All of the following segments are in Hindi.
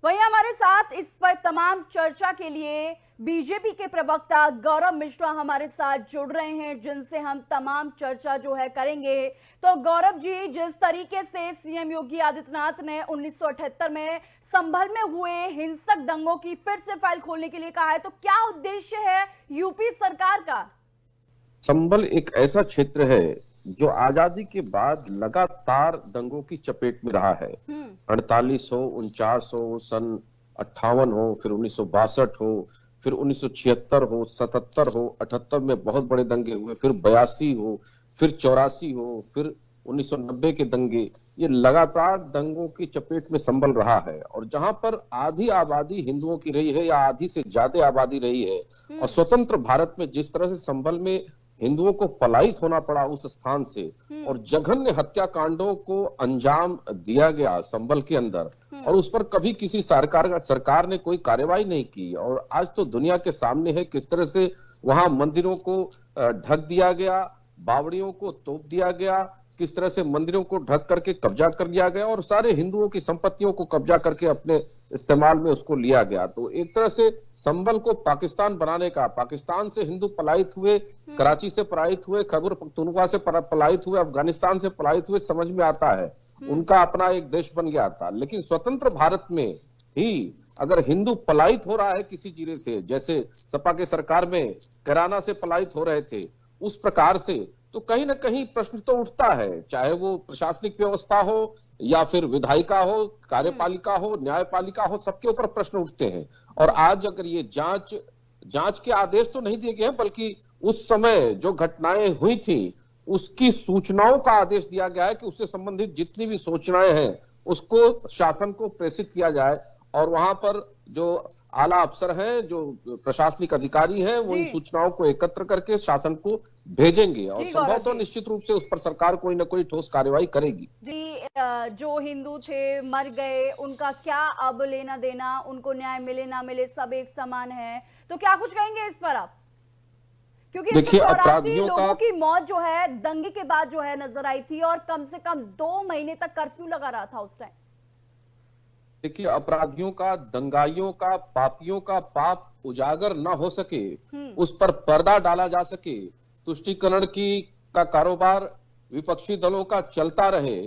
वहीं हमारे साथ इस पर तमाम चर्चा के लिए बीजेपी के प्रवक्ता गौरव मिश्रा हमारे साथ जुड़ रहे हैं, जिनसे हम तमाम चर्चा जो है करेंगे। तो गौरव जी, जिस तरीके से सीएम योगी आदित्यनाथ ने 1978 में संभल में हुए हिंसक दंगों की फिर से फाइल खोलने के लिए कहा है, तो क्या उद्देश्य है यूपी सरकार का? संभल एक ऐसा क्षेत्र है जो आजादी के बाद लगातार दंगों की चपेट में रहा है। 48 हो, 49 हो, सन 58 हो, फिर 1962 हो, फिर 1976 हो, 77 हो, 78 में बहुत बड़े दंगे हुए, फिर 82 हो, फिर 84 हो, फिर 1990 के दंगे। ये लगातार दंगों की चपेट में संभल रहा है और जहां पर आधी आबादी हिंदुओं की रही है या आधी से ज्यादा आबादी रही है, और स्वतंत्र भारत में जिस तरह से संभल में हिंदुओं को पलायित होना पड़ा उस स्थान से और जघन्य हत्याकांडों को अंजाम दिया गया संभल के अंदर, और उस पर कभी किसी सरकार ने कोई कार्रवाई नहीं की। और आज तो दुनिया के सामने है किस तरह से वहां मंदिरों को ढक दिया गया, बावड़ियों को तोप दिया गया, किस तरह से मंदिरों को ढक करके कब्जा कर लिया गया और सारे हिंदुओं की संपत्तियों को कब्जा करके अपने इस्तेमाल में उसको लिया गया। तो एक तरह से संभल को पाकिस्तान बनाने का, पाकिस्तान से हिंदू पलायित हुए, कराची से पलायित हुए, खैबर पख्तूनख्वा से पलायित हुए, अफगानिस्तान से पलायित हुए, समझ में आता है उनका अपना एक देश बन गया था। लेकिन स्वतंत्र भारत में ही अगर हिंदू पलायित हो रहा है किसी जिले से, जैसे सपा के सरकार में कैराना से पलायित हो रहे थे, उस प्रकार से तो कहीं ना कहीं प्रश्न तो उठता है, चाहे वो प्रशासनिक व्यवस्था हो या फिर विधायिका हो, कार्यपालिका हो, न्यायपालिका हो, सबके ऊपर प्रश्न उठते हैं। और आज अगर ये जांच के आदेश तो नहीं दिए गए हैं, बल्कि उस समय जो घटनाएं हुई थी उसकी सूचनाओं का आदेश दिया गया है कि उससे संबंधित जितनी भी सूचनाएं हैं उसको शासन को प्रेषित किया जाए, और वहां पर जो आला अफसर हैं, जो प्रशासनिक अधिकारी हैं, वो इन सूचनाओं को एकत्र करके शासन को भेजेंगे और संभव तो निश्चित रूप से उस पर सरकार कोई ना कोई ठोस कार्रवाई करेगी। जी, जो हिंदू थे मर गए, उनका क्या अब लेना देना, उनको न्याय मिले ना मिले सब एक समान है, तो क्या कुछ कहेंगे इस पर आप? क्योंकि देखिए, अपराधियों लोगों की मौत जो है दंगे के बाद जो है नजर आई थी और कम से कम 2 महीने तक कर्फ्यू लगा रहा था उस टाइम। देखिए, अपराधियों का, दंगाइयों का, पापियों का पाप उजागर ना हो सके, उस पर पर्दा डाला जा सके, तुष्टीकरण का कारोबार विपक्षी दलों का चलता रहे,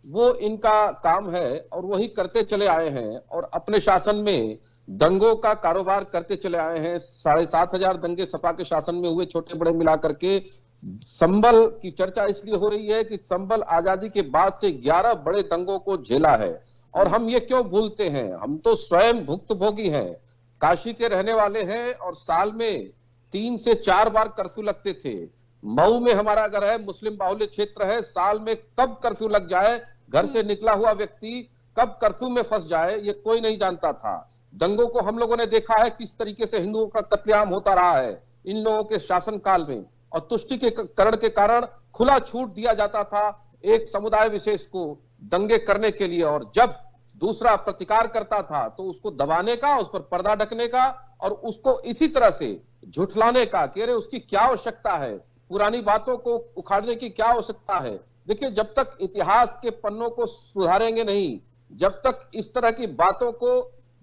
वो इनका काम है और वही करते चले आए हैं। और अपने शासन में दंगों का कारोबार करते चले आए हैं। 7,500 दंगे सपा के शासन में हुए, छोटे बड़े मिलाकर के। संभल की चर्चा इसलिए हो रही है कि संभल आजादी के बाद से 11 बड़े दंगों को झेला है। और हम ये क्यों भूलते हैं, हम तो स्वयं भुक्तभोगी हैं, काशी के रहने वाले हैं और साल में 3 से 4 बार कर्फ्यू लगते थे। मऊ में हमारा घर है, मुस्लिम बाहुल्य क्षेत्र है, साल में कब कर्फ्यू लग जाए, घर से निकला हुआ व्यक्ति कब कर्फ्यू में फंस जाए, ये कोई नहीं जानता था। दंगों को हम लोगों ने देखा है किस तरीके से हिंदुओं का कत्लेआम होता रहा है इन लोगों के शासनकाल में, और तुष्टीकरण के कारण खुला छूट दिया जाता था एक समुदाय विशेष को दंगे करने के लिए, और जब दूसरा प्रतिकार करता था तो उसको दबाने का, उस पर पर्दा ढकने का और उसको इसी तरह से झुठलाने का कि अरे उसकी क्या आवश्यकता है, पुरानी बातों को उखाड़ने की क्या आवश्यकता है। देखिए, जब तक इतिहास के पन्नों को सुधारेंगे नहीं, जब तक इस तरह की बातों को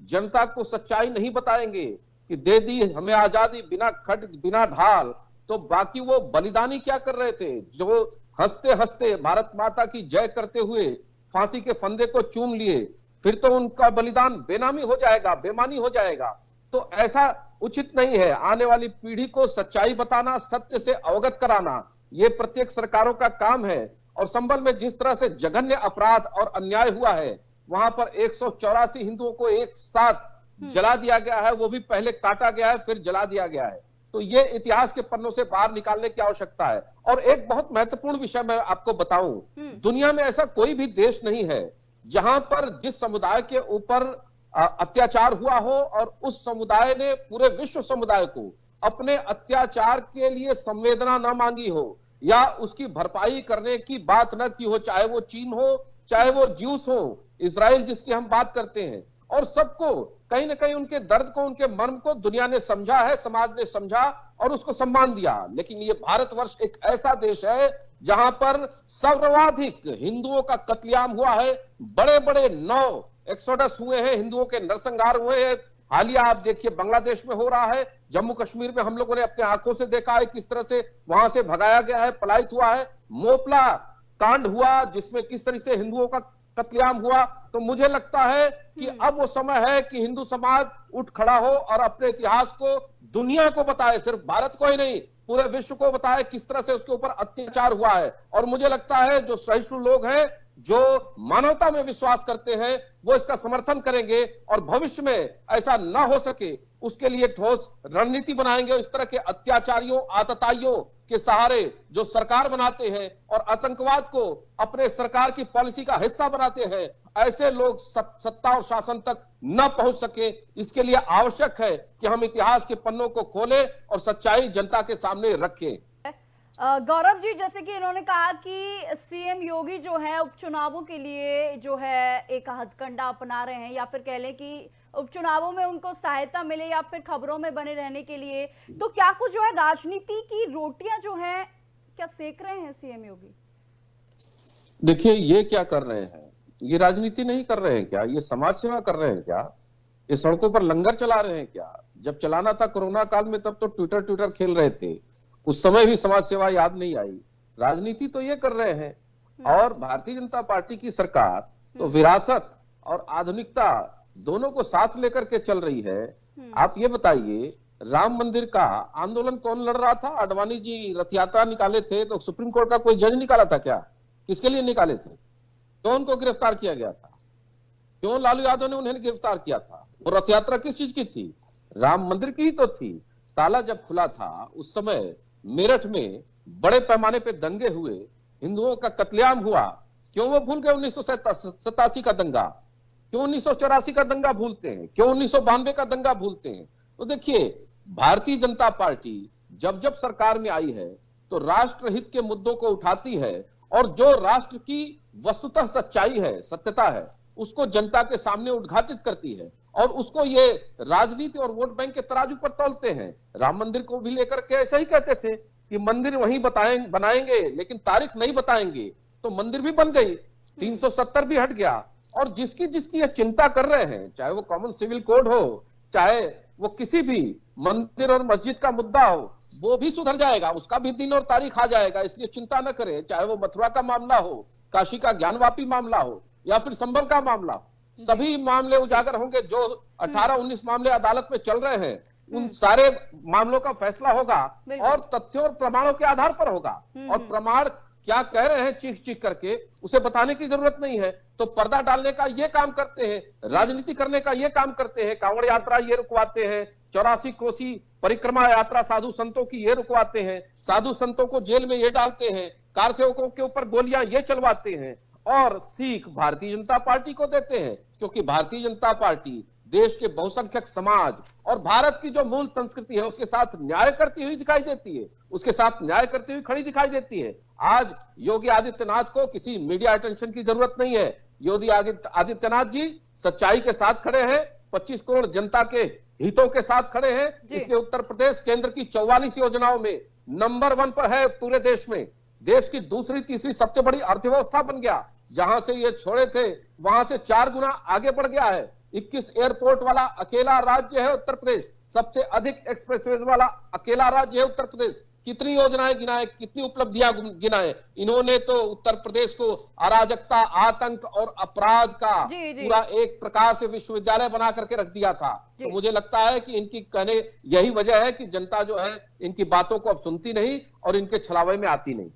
जनता को सच्चाई नहीं बताएंगे कि दे दी हमें आजादी बिना खड्ग बिना ढाल, तो बाकी वो बलिदानी क्या कर रहे थे, जो हंसते हंसते भारत माता की जय करते हुए फांसी के फंदे को चूम लिए, फिर तो उनका बलिदान बेनामी हो जाएगा, बेमानी हो जाएगा। तो ऐसा उचित नहीं है। आने वाली पीढ़ी को सच्चाई बताना, सत्य से अवगत कराना, ये प्रत्येक सरकारों का काम है। और संभल में जिस तरह से जघन्य अपराध और अन्याय हुआ है, वहां पर 184 हिंदुओं को एक साथ जला दिया गया है, वो भी पहले काटा गया है फिर जला दिया गया है। तो ये इतिहास के पन्नों से बाहर निकालने की आवश्यकता है। और एक बहुत महत्वपूर्ण विषय मैं आपको बताऊं, दुनिया में ऐसा कोई भी देश नहीं है जहां पर जिस समुदाय के ऊपर अत्याचार हुआ हो और उस समुदाय ने पूरे विश्व समुदाय को अपने अत्याचार के लिए संवेदना न मांगी हो या उसकी भरपाई करने की बात न की हो, चाहे वो चीन हो, चाहे वो ज्यूस हो, इजराइल जिसकी हम बात करते हैं। और सबको कहीं ना कहीं उनके दर्द को, उनके मर्म को दुनिया ने समझा है, समाज ने समझा और उसको सम्मान दिया। लेकिन ये भारतवर्ष एक ऐसा देश है जहां पर सर्वाधिक हिंदुओं का कत्लेआम हुआ है। बड़े बड़े 9 एक्सोडस हुए हैं, हिंदुओं के नरसंहार हुए हैं। हालिया आप देखिए बांग्लादेश में हो रहा है, जम्मू कश्मीर में हम लोगों ने अपने आंखों से देखा है किस तरह से वहां से भगाया गया है, पलायित हुआ है। मोपला कांड हुआ जिसमें किस तरह से हिंदुओं का कत्लेआम हुआ। तो मुझे लगता है कि अब वो समय है कि हिंदू समाज उठ खड़ा हो और अपने इतिहास को दुनिया को बताए, सिर्फ भारत को ही नहीं पूरे विश्व को बताए किस तरह से उसके ऊपर अत्याचार हुआ है। और मुझे लगता है जो सहिष्णु लोग हैं, जो मानवता में विश्वास करते हैं, वो इसका समर्थन करेंगे और भविष्य में ऐसा ना हो सके उसके लिए ठोस रणनीति बनाएंगे। इस तरह के अत्याचारियों, आतताइयों के सहारे जो सरकार बनाते हैं और आतंकवाद को अपने सरकार की पॉलिसी का हिस्सा बनाते हैं, ऐसे लोग सत्ता और शासन तक न पहुंच सके, इसके लिए आवश्यक है कि हम इतिहास के पन्नों को खोलें और सच्चाई जनता के सामने रखें। गौरव जी, जैसे कि इन्होंने कहा कि सीएम योगी जो है उपचुनावों के लिए जो है एक हथकंडा अपना रहे हैं, या फिर कह लें कि उपचुनावों में उनको सहायता मिले या फिर खबरों में बने रहने के लिए, तो क्या कुछ जो है राजनीति की रोटियां जो है क्या सेक रहे हैं सीएम योगी? देखिए ये क्या कर रहे हैं, ये राजनीति नहीं कर रहे हैं क्या? ये समाज सेवा कर रहे हैं क्या? ये सड़कों पर लंगर चला रहे हैं क्या? जब चलाना था कोरोना काल में तब तो ट्विटर खेल रहे थे, उस समय भी समाज सेवा याद नहीं आई। राजनीति तो ये कर रहे हैं। और भारतीय जनता पार्टी की सरकार तो विरासत और आधुनिकता दोनों को साथ लेकर के चल रही है। आप ये बताइए, राम मंदिर का आंदोलन कौन लड़ रहा था? आडवाणी जी रथ यात्रा निकाले थे तो सुप्रीम कोर्ट का कोई जज निकाला था क्या? किसके लिए निकाले थे? क्यों उनको गिरफ्तार किया गया था? क्यों लालू यादव ने उन्हें गिरफ्तार किया था? और रथ यात्रा किस चीज की थी? राम मंदिर की ही तो थी। ताला जब खुला था उस समय मेरठ में बड़े पैमाने पे दंगे हुए, हिंदुओं का कत्लेआम हुआ। क्यों वो भूल गए 1987 का दंगा? क्यों 1984 का दंगा भूलते हैं? क्यों 1992 का दंगा भूलते हैं? तो देखिए, भारतीय जनता पार्टी जब जब सरकार में आई है तो राष्ट्रहित के मुद्दों को उठाती है और जो राष्ट्र की वस्तुतः सच्चाई है, सत्यता है, उसको जनता के सामने उद्घाटित करती है और उसको ये राजनीति और वोट बैंक के तराजू पर तौलते हैं। राम मंदिर को भी लेकर के ऐसा ही कहते थे कि मंदिर वहीं बनाएंगे लेकिन तारीख नहीं बताएंगे, तो मंदिर भी बन गई, 370 भी हट गया। और जिसकी जिसकी ये चिंता कर रहे हैं, चाहे वो कॉमन सिविल कोड हो, चाहे वो किसी भी मंदिर और मस्जिद का मुद्दा हो, वो भी सुधर जाएगा, उसका भी दिन और तारीख आ जाएगा, इसलिए चिंता न करें। चाहे वो मथुरा का मामला हो, काशी का ज्ञानवापी मामला हो या फिर संभल का मामला हो, सभी मामले उजागर होंगे। जो 18-19 मामले अदालत में चल रहे हैं, उन सारे मामलों का फैसला होगा और तथ्यों और प्रमाणों के आधार पर होगा। और प्रमाण क्या कह रहे हैं चीख चीख करके, उसे बताने की जरूरत नहीं है। तो पर्दा डालने का ये काम करते हैं, राजनीति करने का ये काम करते हैं, कांवड़ यात्रा ये रुकवाते हैं, 84 कोसी परिक्रमा यात्रा साधु संतों की ये रुकवाते हैं, साधु संतों को जेल में ये डालते हैं, कार सेवकों के ऊपर गोलियां ये चलवाते हैं और सीख भारतीय जनता पार्टी को देते हैं। क्योंकि भारतीय जनता पार्टी देश के बहुसंख्यक समाज और भारत की जो मूल संस्कृति है उसके साथ न्याय करती हुई दिखाई देती है, उसके साथ न्याय करती हुई खड़ी दिखाई देती है। आज योगी आदित्यनाथ को किसी मीडिया अटेंशन की जरूरत नहीं है। योगी आदित्यनाथ जी सच्चाई के साथ खड़े हैं, 25 करोड़ जनता के हितों के साथ खड़े हैं। इसलिए उत्तर प्रदेश केंद्र की 44 योजनाओं में नंबर 1 पर है पूरे देश में। देश की दूसरी तीसरी सबसे बड़ी अर्थव्यवस्था बन गया। जहां से ये छोड़े थे वहां से 4 गुना आगे बढ़ गया है। 21 एयरपोर्ट वाला अकेला राज्य है उत्तर प्रदेश, सबसे अधिक एक्सप्रेसवे वाला अकेला राज्य है उत्तर प्रदेश। कितनी योजनाएं गिनाए, कितनी उपलब्धियां गिनाए। इन्होंने तो उत्तर प्रदेश को अराजकता, आतंक और अपराध का पूरा एक प्रकार से विश्वविद्यालय बना करके रख दिया था। तो मुझे लगता है कि इनकी कहने यही वजह है कि जनता जो है इनकी बातों को अब सुनती नहीं और इनके छलावे में आती नहीं।